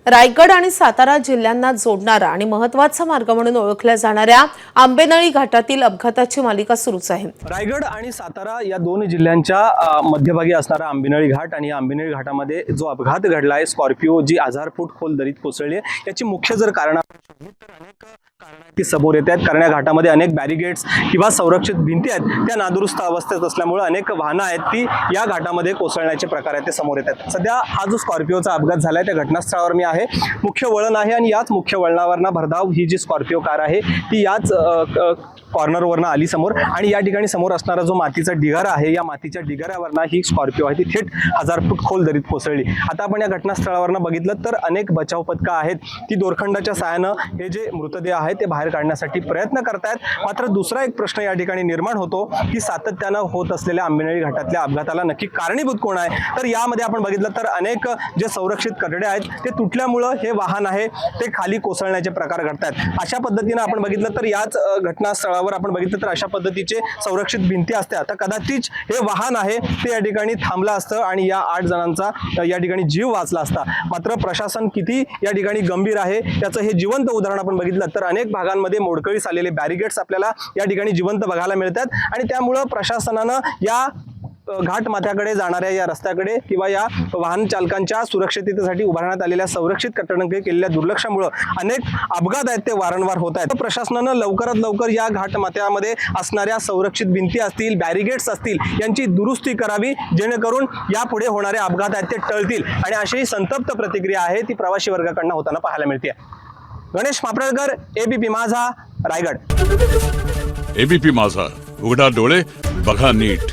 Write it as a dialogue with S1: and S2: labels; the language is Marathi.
S1: रायगड आणि सातारा जिल्ह्यांना जोडणारा आणि महत्त्वाचा मार्ग म्हणून ओळखल्या जाणाऱ्या आंबेनळी घाटातील अपघाताची मालिका सुरूच आहे।
S2: रायगड आणि सातारा या दोन जिल्ह्यांच्या मध्यभागी असणारा आंबेनळी घाट आणि या आंबेनळी घाटामध्ये जो अपघात घडलाय, स्कॉर्पिओ जी 1000 फूट खोल दरीत कोसळली आहे, याची मुख्य जर कारण अनेक ती समोर येतात। कारण या घाटामध्ये अनेक बॅरिगेट्स किंवा संरक्षित भिंती आहेत, त्या नादुरुस्त अवस्थेत असल्यामुळे अनेक वाहनं आहेत ती या घाटामध्ये कोसळण्याचे प्रकार आहेत ते समोर येतात। सध्या हा जो स्कॉर्पिओचा अपघात झालाय त्या घटनास्थळावर मी आहे। मुख्य वळण आहे आणि याच मुख्य वळणावरना भरधाव ही जी स्कॉर्पिओ कार आहे ती याच कॉर्नरवरनं आली समोर आणि या ठिकाणी समोर असणारा जो मातीचा ढिगारा आहे, या मातीच्या ढिगाऱ्यावरनं ही स्कॉर्पिओ आहे ती थेट 1000 फूट खोल दरीत कोसळली। आता आपण या घटनास्थळावरनं बघितलं तर अनेक बचाव पथकं आहेत, ती दोरखंडाच्या सहाय्यानं हे जे मृतदेह आहेत ते बाहेर काढण्यासाठी प्रयत्न करतायत। मात्र दुसरा एक प्रश्न या ठिकाणी निर्माण होतो की सातत्यानं होत असलेल्या आंबेनळी घाटातल्या अपघाताला नक्की कारणीभूत कोण आहे? तर यामध्ये आपण बघितलं तर अनेक जे संरक्षित कठडे आहेत ते तुटल्यामुळं हे वाहन आहे ते खाली कोसळण्याचे प्रकार घडतात। अशा पद्धतीनं आपण बघितलं तर याच घटनास्थळावर आपण बघितलं तर अशा पद्धतीचे संरक्षित भिंती असतात, तर कदाचित हे वाहन आहे ते या ठिकाणी थांबलं असतं आणि या 8 जणांचा या ठिकाणी जीव वाचला असता। मात्र प्रशासन किती या ठिकाणी गंभीर आहे त्याचं हे जिवंत उदाहरण आपण बघितलं तर अनेक भागांमध्ये मोडकळीस आलेले बॅरिगेट्स आपल्याला या ठिकाणी जिवंत बघायला मिळतात आणि त्यामुळं प्रशासनानं या घाट माथ्याकडे जाणाऱ्या या रस्त्याकडे किंवा या वाहन चालकांच्या सुरक्षिततेसाठी उभारण्यात आलेल्या संरक्षित कट्ट्यांकडे केलेल्या दुर्लक्षामुळे अनेक अपघात आहेत ते वारंवार होत आहेत। प्रशासनानं लवकरात लवकर या घाट माथ्यामध्ये असणाऱ्या संरक्षित भिंती असतील, बॅरिगेट्स असतील यांची दुरुस्ती करावी, जेणेकरून यापुढे होणारे अपघात आहेत ते टळतील आणि अशी संतप्त प्रतिक्रिया आहे ती प्रवासी वर्गाकडून होताना पाहायला मिळते। गणेश मापळकर, एबीपी माझा, रायगड।
S3: एबीपी माझा, उघडा डोळे बघा नीट।